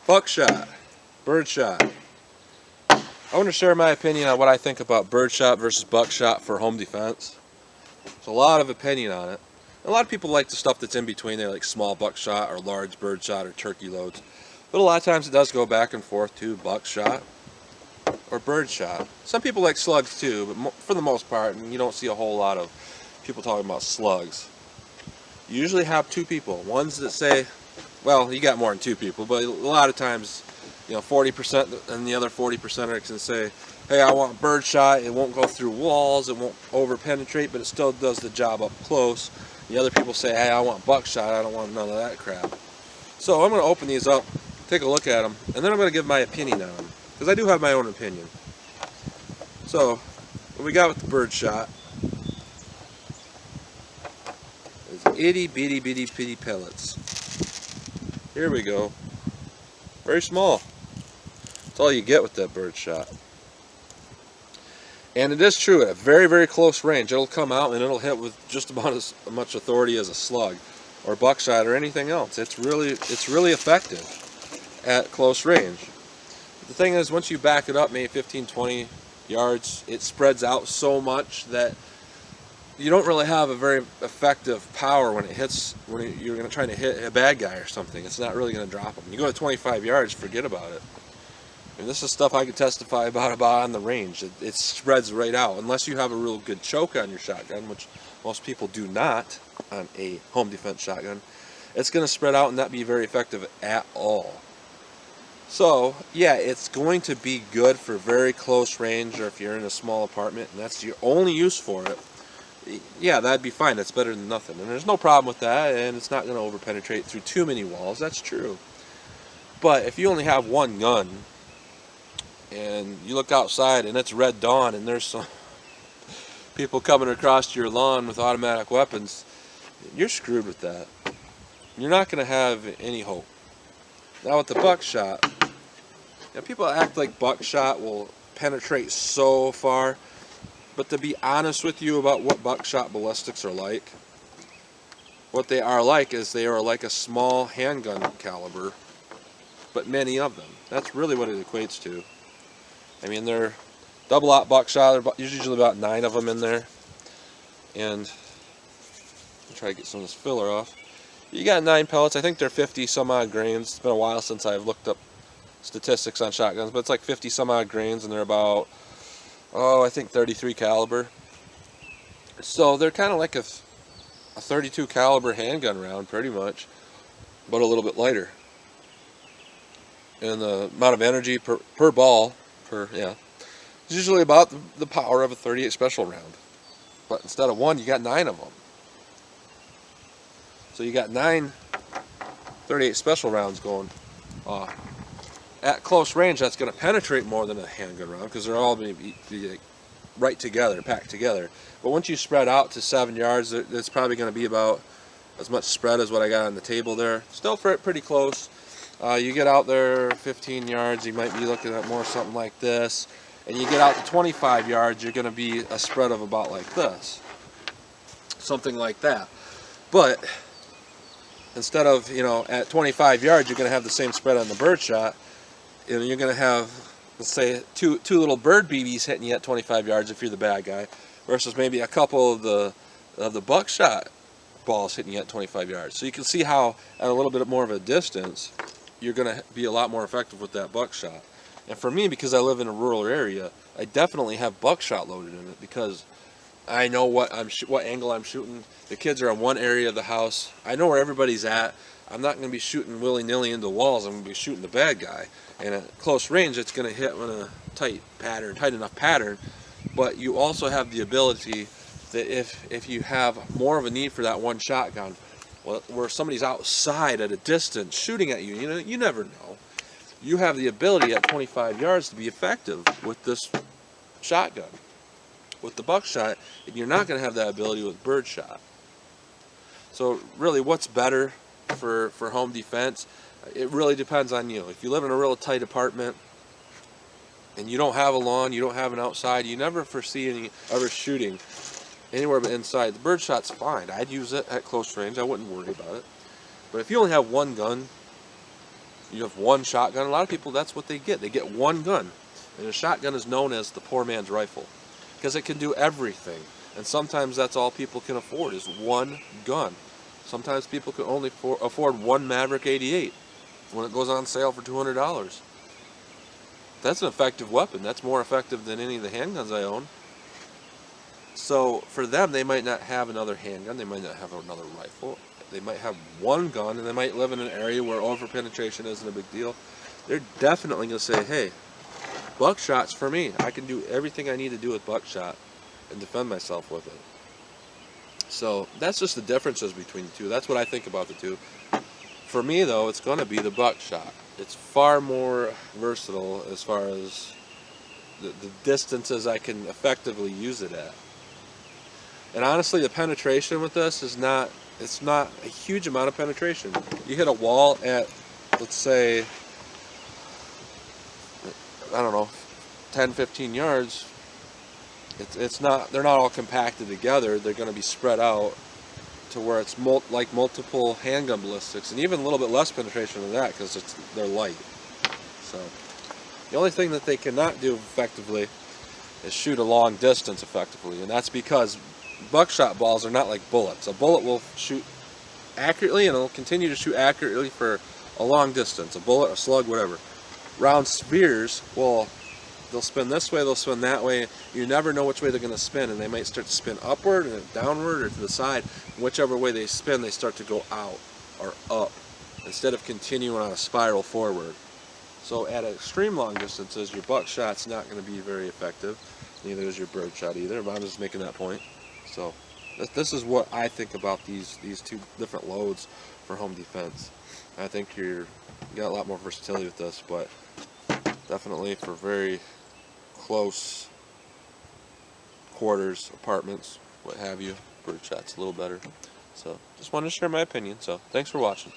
Buckshot, Birdshot. I want to share my opinion on what I think about birdshot versus buckshot for home defense. There's a lot of opinion on it. A lot of people like the stuff that's in between. They like small buckshot or large birdshot or turkey loads. But a lot of times it does go back and forth to buckshot or birdshot. Some people like slugs too, but for the most part, you don't see a whole lot of people talking about slugs. You usually have two people. Ones that say, well, you got more than two people, but a lot of times, 40% and the other 40% can say, hey, I want birdshot. It won't go through walls. It won't over penetrate, but it still does the job up close. The other people say, hey, I want buckshot. I don't want none of that crap. So I'm going to open these up, take a look at them, and then I'm going to give my opinion on them, because I do have my own opinion. So what we got with the birdshot is itty bitty bitty bitty pellets. Here we go. Very small. That's all you get with that birdshot. And it is true, at a very, very close range, it'll come out and it'll hit with just about as much authority as a slug or buckshot or anything else. It's really effective at close range. The thing is, once you back it up maybe 15, 20 yards, it spreads out so much that you don't really have a very effective power when it hits, when you're going to try to hit a bad guy or something. It's not really going to drop them. You go to 25 yards, forget about it. And this is stuff I can testify about on the range. It spreads right out, unless you have a real good choke on your shotgun, which most people do not on a home defense shotgun. It's going to spread out and not be very effective at all. So, yeah, it's going to be good for very close range, or if you're in a small apartment and that's your only use for it. Yeah, that'd be fine. That's better than nothing. And there's no problem with that, and it's not going to over-penetrate through too many walls. That's true. But if you only have one gun, and you look outside and it's red dawn and there's some people coming across your lawn with automatic weapons, you're screwed with that. You're not going to have any hope. Now with the buckshot, people act like buckshot will penetrate so far, but to be honest with you about what buckshot ballistics are like, what they are like is they are like a small handgun caliber, but many of them. That's really what it equates to. I mean, they're double-aught buckshot. There's usually about 9 of them in there. And I'll try to get some of this filler off. You got 9 pellets. I think they're 50 some odd grains. It's been a while since I've looked up statistics on shotguns, but it's like 50 some odd grains, and they're about, I think 33 caliber. So they're kind of like a 32 caliber handgun round, pretty much, but a little bit lighter. And the amount of energy per ball, it's usually about the power of a 38 special round. But instead of 1, you got 9 of them. So you got 9 38 special rounds going off. At close range, that's going to penetrate more than a handgun round, because they're all going to be like right together, packed together. But once you spread out to 7 yards, it's probably going to be about as much spread as what I got on the table there. Still pretty close. You get out there 15 yards, you might be looking at more something like this. And you get out to 25 yards, you're going to be a spread of about like this. Something like that. But instead of, at 25 yards, you're going to have the same spread on the birdshot. And you're going to have, let's say, two little bird BBs hitting you at 25 yards if you're the bad guy, versus maybe a couple of the buckshot balls hitting you at 25 yards. So you can see how at a little bit more of a distance, you're going to be a lot more effective with that buckshot. And for me, because I live in a rural area, I definitely have buckshot loaded in it, because I know what angle I'm shooting. The kids are in one area of the house. I know where everybody's at. I'm not going to be shooting willy-nilly into walls. I'm going to be shooting the bad guy. And at close range, it's going to hit in a tight enough pattern. But you also have the ability that if you have more of a need for that one shotgun, where somebody's outside at a distance shooting at you, you never know. You have the ability at 25 yards to be effective with this shotgun, with the buckshot, and you're not going to have that ability with birdshot. So really, what's better for home defense? It really depends on you. If you live in a real tight apartment and you don't have a lawn, you don't have an outside, you never foresee ever shooting anywhere but inside, the birdshot's fine. I'd use it at close range. I wouldn't worry about it. But if you only have one gun, You have one shotgun. A lot of people, that's what they get. They get one gun. And a shotgun is known as the poor man's rifle because it can do everything. And sometimes that's all people can afford is one gun. Sometimes people can only afford one Maverick 88 when it goes on sale for $200. That's an effective weapon. That's more effective than any of the handguns I own. So for them, they might not have another handgun. They might not have another rifle. They might have one gun, and they might live in an area where over-penetration isn't a big deal. They're definitely going to say, hey, buckshot's for me. I can do everything I need to do with buckshot and defend myself with it. So that's just the differences between the two. That's what I think about the two. For me, though, it's going to be the buckshot. It's far more versatile as far as the distances I can effectively use it at. And honestly, the penetration with this is not, it's not a huge amount of penetration. You hit a wall at, let's say, I don't know, 10, 15 yards, it's not, they're not all compacted together. They're going to be spread out to where it's like multiple handgun ballistics, and even a little bit less penetration than that because they're light. So the only thing that they cannot do effectively is shoot a long distance effectively, and that's because buckshot balls are not like bullets. A bullet will shoot accurately and it'll continue to shoot accurately for a long distance. A bullet, a slug, whatever. Round spears, well, they'll spin this way, they'll spin that way. You never know which way they're going to spin, and they might start to spin upward and downward or to the side. Whichever way they spin, they start to go out or up instead of continuing on a spiral forward. So at extreme long distances, your buckshot's not going to be very effective. Neither is your birdshot either, but I'm just making that point. So this is what I think about these two different loads for home defense. I think you got a lot more versatility with this, but definitely for very close quarters, apartments, what have you, birdshot's a little better. So just wanted to share my opinion. So thanks for watching.